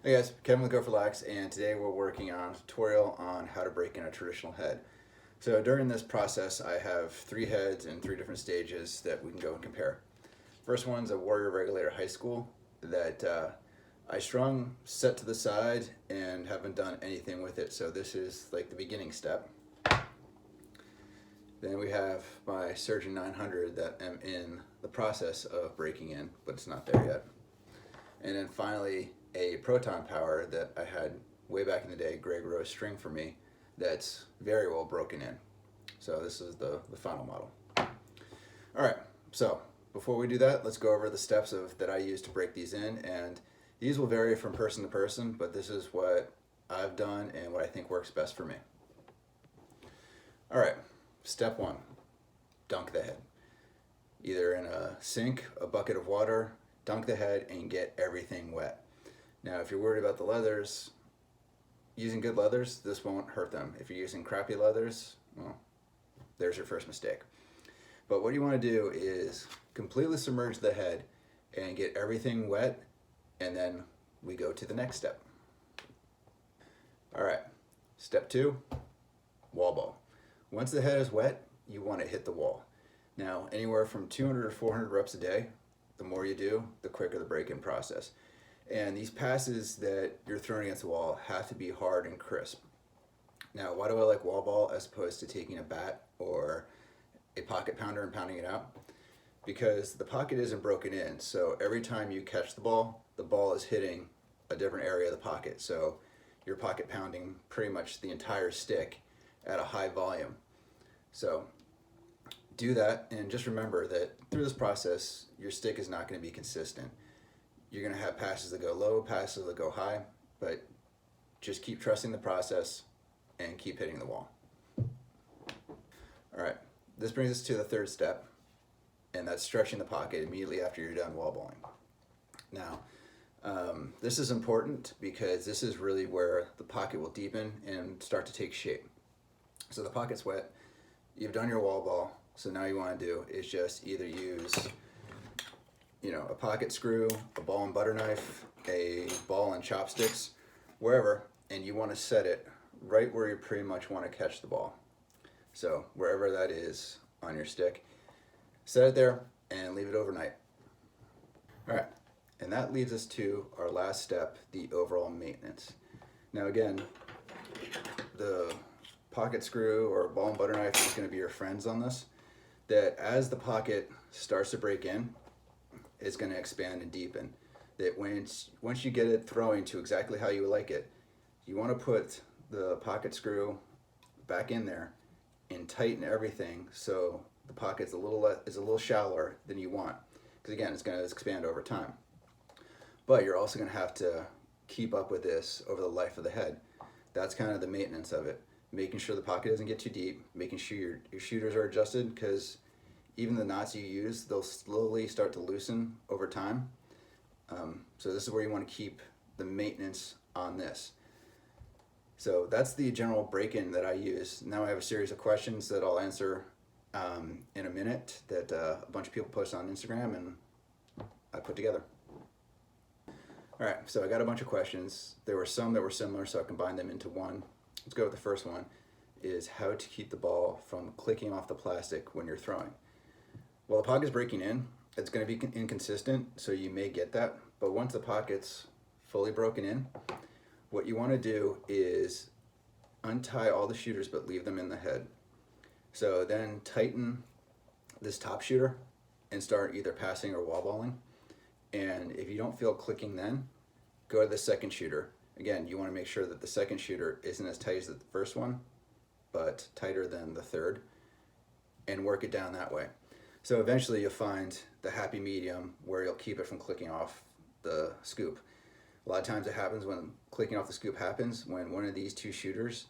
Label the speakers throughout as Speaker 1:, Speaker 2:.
Speaker 1: Hey guys, Kevin with Go for Lax, and today we're working on a tutorial on how to break in a traditional head. So during this process, I have 3 heads in 3 different stages that we can go and compare. First one's a Warrior Regulator High School that I strung, set to the side, and haven't done anything with it. So this is like the beginning step. Then we have my Surgeon 900 that I'm in the process of breaking in, but it's not there yet. And then finally, a Proton Power that I had way back in the day, Greg Rose string for me, that's very well broken in. So this is the final model. All right, so before we do that, let's go over the steps that I use to break these in. And these will vary from person to person, but this is what I've done and what I think works best for me. All right, step one, dunk the head. Either in a sink, a bucket of water, dunk the head and get everything wet. Now, if you're worried about the leathers, using good leathers, this won't hurt them. If you're using crappy leathers, well, there's your first mistake. But what you want to do is completely submerge the head and get everything wet, and then we go to the next step. All right, step two, wall ball. Once the head is wet, you want to hit the wall. Now, anywhere from 200 to 400 reps a day, the more you do, the quicker the break-in process. And these passes that you're throwing against the wall have to be hard and crisp. Now, why do I like wall ball as opposed to taking a bat or a pocket pounder and pounding it out? Because the pocket isn't broken in, so every time you catch the ball is hitting a different area of the pocket. So you're pocket pounding pretty much the entire stick at a high volume. So do that, and just remember that through this process, your stick is not going to be consistent. You're going to have passes that go low, passes that go high, but just keep trusting the process and keep hitting the wall. All right, this brings us to the third step, and that's stretching the pocket immediately after you're done wall balling. Now, this is important because this is really where the pocket will deepen and start to take shape. So the pocket's wet, you've done your wall ball, so now you want to do is just either use a pocket screw, a ball and butter knife, a ball and chopsticks, wherever, and you want to set it right where you pretty much want to catch the ball. So wherever that is on your stick, set it there and leave it overnight. All right, and that leads us to our last step, the overall maintenance. Now again, the pocket screw or ball and butter knife is going to be your friends on this. That as the pocket starts to break in, it's going to expand and deepen. That once you get it throwing to exactly how you like it, you want to put the pocket screw back in there and tighten everything so the pocket's a little shallower than you want. Because again, it's going to expand over time. But you're also going to have to keep up with this over the life of the head. That's kind of the maintenance of it. Making sure the pocket doesn't get too deep, making sure your shooters are adjusted, because even the knots you use, they'll slowly start to loosen over time. So this is where you want to keep the maintenance on this. So that's the general break-in that I use. Now I have a series of questions that I'll answer in a minute that a bunch of people post on Instagram and I put together. All right, so I got a bunch of questions. There were some that were similar, so I combined them into one. Let's go with the first one, is how to keep the ball from clicking off the plastic when you're throwing. Well, the pocket's breaking in, it's going to be inconsistent, so you may get that. But once the pocket's fully broken in, what you want to do is untie all the shooters but leave them in the head. So then tighten this top shooter and start either passing or wall balling. And if you don't feel clicking then, go to the second shooter. Again, you want to make sure that the second shooter isn't as tight as the first one, but tighter than the third, and work it down that way. So eventually you'll find the happy medium where you'll keep it from clicking off the scoop. A lot of times it happens when clicking off the scoop happens when one of these two shooters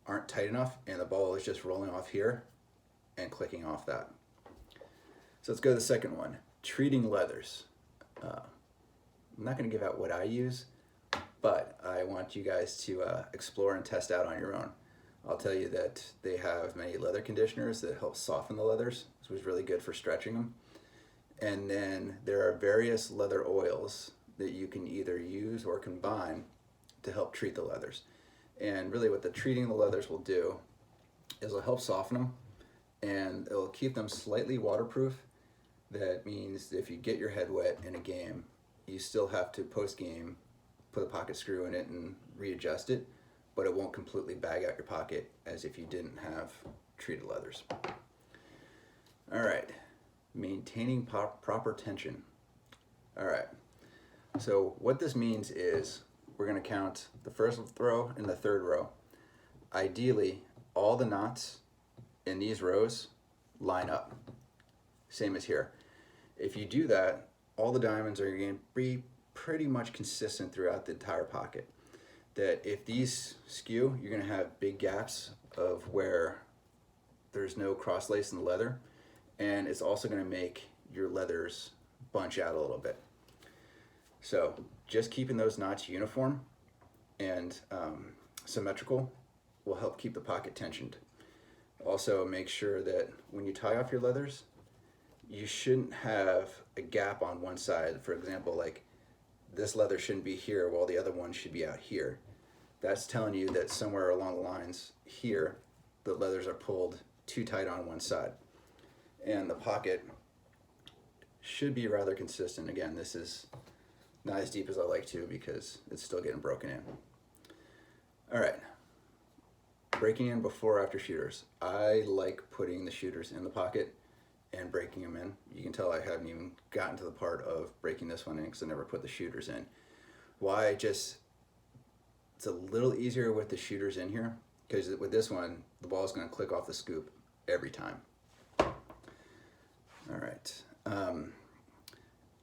Speaker 1: aren't tight enough and the ball is just rolling off here and clicking off that. So let's go to the second one, treating leathers. I'm not going to give out what I use, but I want you guys to explore and test out on your own. I'll tell you that they have many leather conditioners that help soften the leathers, which is really good for stretching them. And then there are various leather oils that you can either use or combine to help treat the leathers. And really what the treating the leathers will do is it'll help soften them, and it'll keep them slightly waterproof. That means if you get your head wet in a game, you still have to post-game put a pocket screw in it and readjust it, but it won't completely bag out your pocket as if you didn't have treated leathers. All right, maintaining proper tension. All right, so what this means is we're gonna count the first row and the third row. Ideally, all the knots in these rows line up, same as here. If you do that, all the diamonds are going to be pretty much consistent throughout the entire pocket. That if these skew, you're going to have big gaps of where there's no cross lace in the leather, and it's also going to make your leathers bunch out a little bit. So just keeping those knots uniform and symmetrical will help keep the pocket tensioned. Also make sure that when you tie off your leathers, you shouldn't have a gap on one side. For example, like this leather shouldn't be here while the other one should be out here. That's telling you that somewhere along the lines here, the leathers are pulled too tight on one side. And the pocket should be rather consistent. Again, this is not as deep as I like to because it's still getting broken in. All right, breaking in before or after shooters. I like putting the shooters in the pocket and breaking them in. You can tell I haven't even gotten to the part of breaking this one in because I never put the shooters in. Why? Just, it's a little easier with the shooters in here because with this one, the ball is going to click off the scoop every time. All right.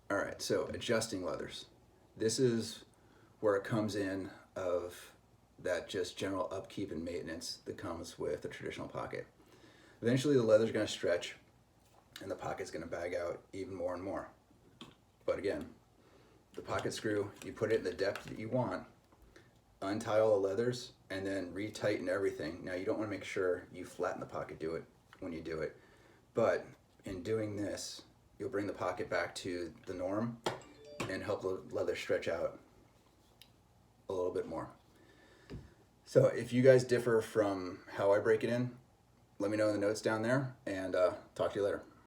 Speaker 1: All right, so adjusting leathers. This is where it comes in of that just general upkeep and maintenance that comes with a traditional pocket. Eventually the leather's going to stretch and the pocket's going to bag out even more and more. But again, the pocket screw, you put it in the depth that you want, untie all the leathers, and then retighten everything. Now you don't want to make sure you flatten the pocket when you do it, but in doing this, you'll bring the pocket back to the norm and help the leather stretch out a little bit more. So if you guys differ from how I break it in, let me know in the notes down there, and talk to you later.